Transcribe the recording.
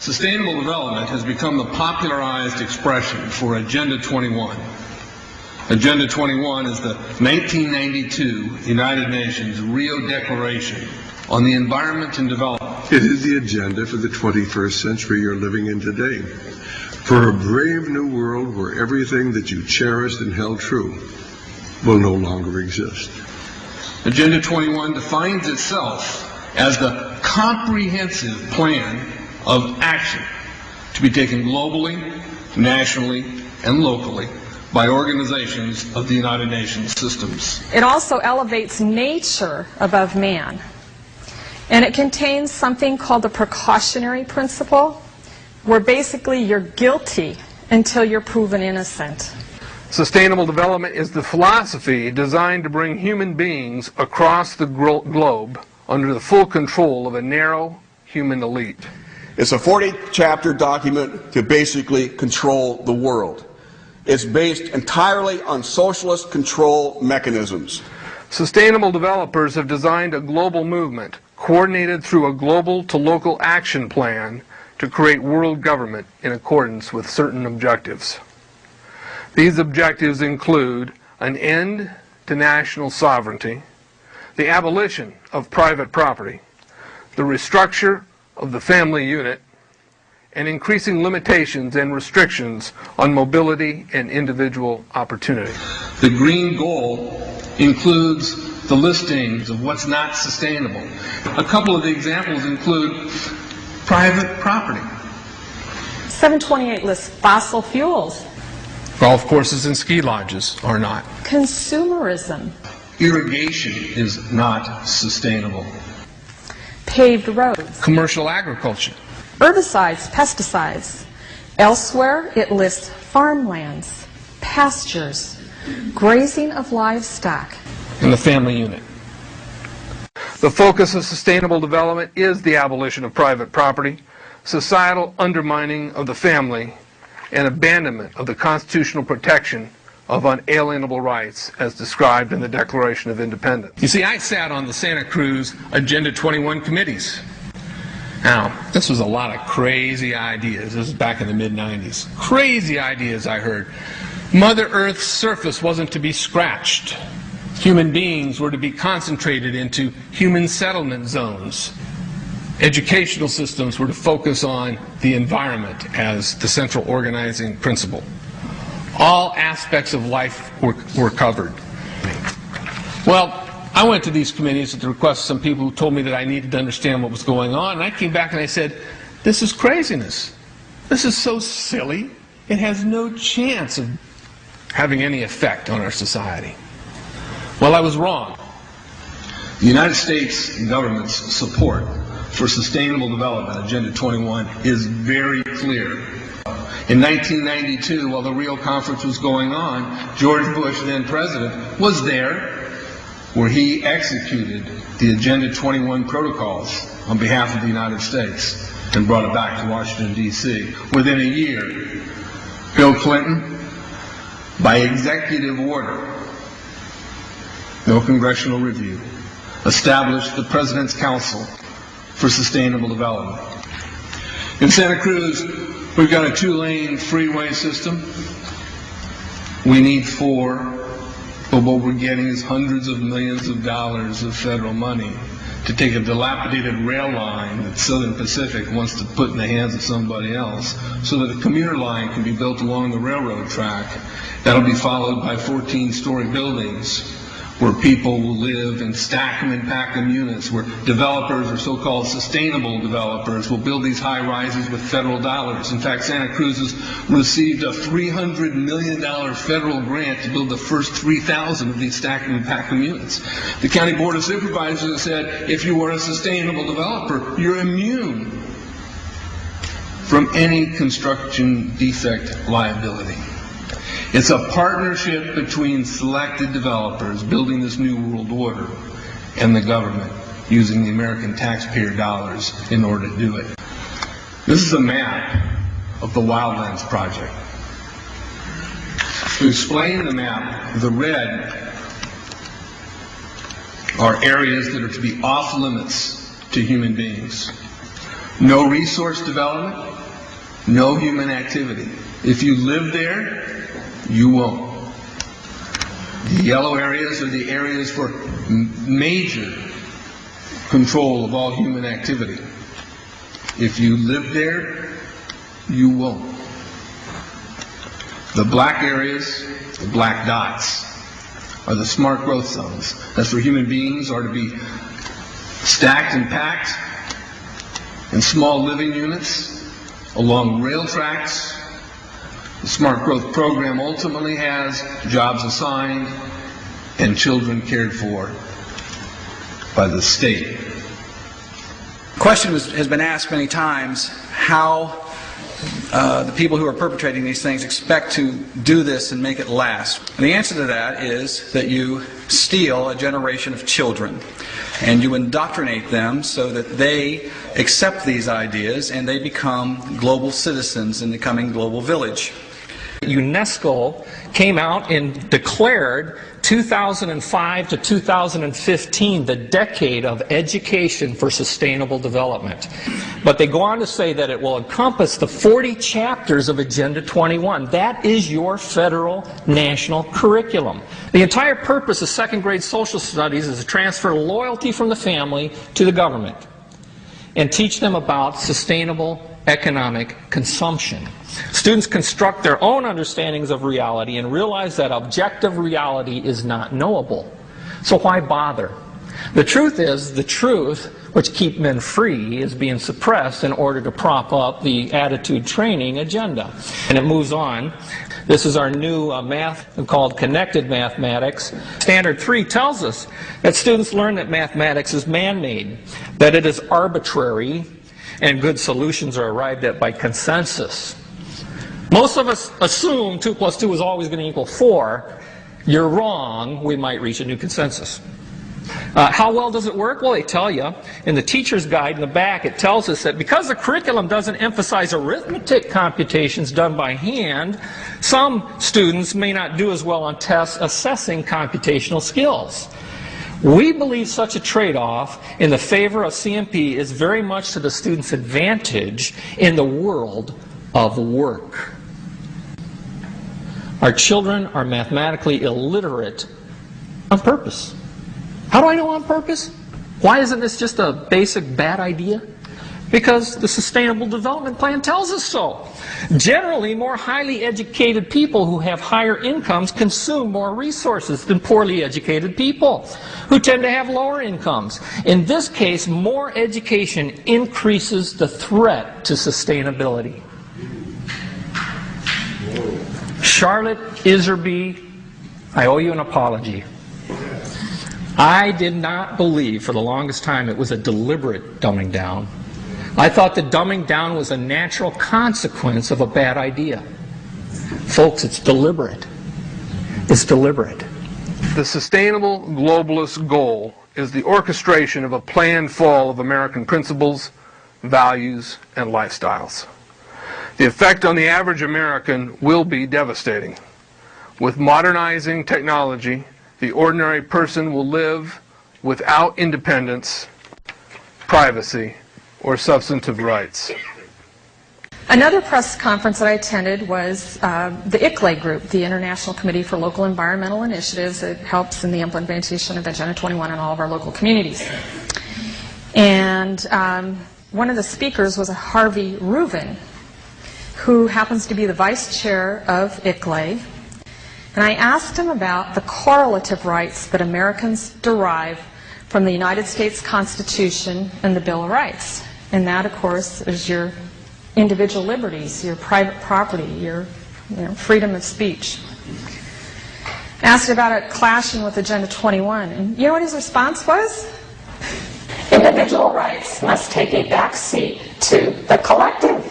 Sustainable development has become the popularized expression for Agenda 21. Agenda 21 is the 1992 United Nations Rio Declaration on the Environment and Development. It is the agenda for the 21st century you're living in today. For a brave new world where everything that you cherished and held true will no longer exist. Agenda 21 defines itself as the comprehensive plan of action to be taken globally, nationally, and locally by organizations of the United Nations systems. It also elevates nature above man. And it contains something called the precautionary principle, where basically you're guilty until you're proven innocent. Sustainable development is the philosophy designed to bring human beings across the globe under the full control of a narrow human elite. It's a 40-chapter document to basically control the world. It's based entirely on socialist control mechanisms. Sustainable developers have designed a global movement coordinated through a global to local action plan to create world government in accordance with certain objectives. These objectives include an end to national sovereignty, the abolition of private property, the restructure of the family unit, and increasing limitations and restrictions on mobility and individual opportunity. The green goal includes the listings of what's not sustainable. A couple of the examples include private property. 728 lists fossil fuels. Golf courses and ski lodges are not. Consumerism. Irrigation is not sustainable. Paved roads. Commercial agriculture. Herbicides, pesticides. Elsewhere, it lists farmlands, pastures, grazing of livestock. And the family unit. The focus of sustainable development is the abolition of private property, societal undermining of the family, and abandonment of the constitutional protection of unalienable rights as described in the Declaration of Independence. You see, I sat on the Santa Cruz Agenda 21 committees. Now, this was a lot of crazy ideas. This was back in the mid-90s. Crazy ideas I heard. Mother Earth's surface wasn't to be scratched. Human beings were to be concentrated into human settlement zones. Educational systems were to focus on the environment as the central organizing principle. All aspects of life were covered. Well, I went to these committees at the request of some people who told me that I needed to understand what was going on, and I came back and I said, this is craziness. This is so silly. It has no chance of having any effect on our society. Well, I was wrong. The United States government's support for sustainable development, Agenda 21, is very clear. In 1992, while the Rio Conference was going on, George Bush, then president, was there where he executed the Agenda 21 protocols on behalf of the United States and brought it back to Washington, D.C. Within a year, Bill Clinton, by executive order, no congressional review, established the President's Council for Sustainable Development. In Santa Cruz, we've got a 2-lane freeway system. We need 4, but what we're getting is hundreds of millions of dollars of federal money to take a dilapidated rail line that Southern Pacific wants to put in the hands of somebody else so that a commuter line can be built along the railroad track. That'll be followed by 14-story buildings where people will live in stack them and pack them units, where developers, or so-called sustainable developers, will build these high-rises with federal dollars. In fact, Santa Cruz has received a $300 million federal grant to build the first 3,000 of these stack them and pack them units. The County Board of Supervisors has said, if you are a sustainable developer, you're immune from any construction defect liability. It's a partnership between selected developers building this new world order and the government using the American taxpayer dollars in order to do it. This is a map of the Wildlands Project. To explain the map, the red are areas that are to be off limits to human beings. No resource development, no human activity. If you live there, you won't. The yellow areas are the areas for major control of all human activity. If you live there, you won't. The black areas, the black dots, are the smart growth zones. That's where human beings are to be stacked and packed in small living units along rail tracks. The smart growth program ultimately has jobs assigned and children cared for by the state. The question has been asked many times how the people who are perpetrating these things expect to do this and make it last. And the answer to that is that you steal a generation of children and you indoctrinate them so that they accept these ideas and they become global citizens in the coming global village. UNESCO came out and declared 2005 to 2015 the decade of education for sustainable development. But they go on to say that it will encompass the 40 chapters of Agenda 21. That is your federal national curriculum. The entire purpose of second grade social studies is to transfer loyalty from the family to the government and teach them about sustainable economic consumption. Students construct their own understandings of reality and realize that objective reality is not knowable. So why bother? The truth is, the truth, which keep men free, is being suppressed in order to prop up the attitude training agenda. And it moves on. This is our new math called connected mathematics. Standard 3 tells us that students learn that mathematics is man-made, that it is arbitrary, and good solutions are arrived at by consensus. Most of us assume 2 plus 2 is always going to equal 4. You're wrong. We might reach a new consensus. How well does it work? Well, they tell you in the teacher's guide in the back, it tells us that because the curriculum doesn't emphasize arithmetic computations done by hand, some students may not do as well on tests assessing computational skills. We believe such a trade-off in the favor of CMP is very much to the student's advantage in the world of work. Our children are mathematically illiterate on purpose. How do I know on purpose? Why isn't this just a basic bad idea? Because the Sustainable Development Plan tells us so. Generally, more highly educated people who have higher incomes consume more resources than poorly educated people who tend to have lower incomes. In this case, more education increases the threat to sustainability. Charlotte Iserby, I owe you an apology. I did not believe for the longest time it was a deliberate dumbing down. I thought the dumbing down was a natural consequence of a bad idea. Folks, it's deliberate. It's deliberate. The sustainable globalist goal is the orchestration of a planned fall of American principles, values, and lifestyles. The effect on the average American will be devastating. With modernizing technology, the ordinary person will live without independence, privacy, or substantive rights. Another press conference that I attended was the ICLEI group, the International Committee for Local Environmental Initiatives. It helps in the implementation of Agenda 21 in all of our local communities. And one of the speakers was a Harvey Reuven, who happens to be the vice chair of ICLEI. And I asked him about the correlative rights that Americans derive from the United States Constitution and the Bill of Rights. And that, of course, is your individual liberties, your private property, your freedom of speech. Asked about it clashing with Agenda 21. And you know what his response was? Individual rights must take a back seat to the collective.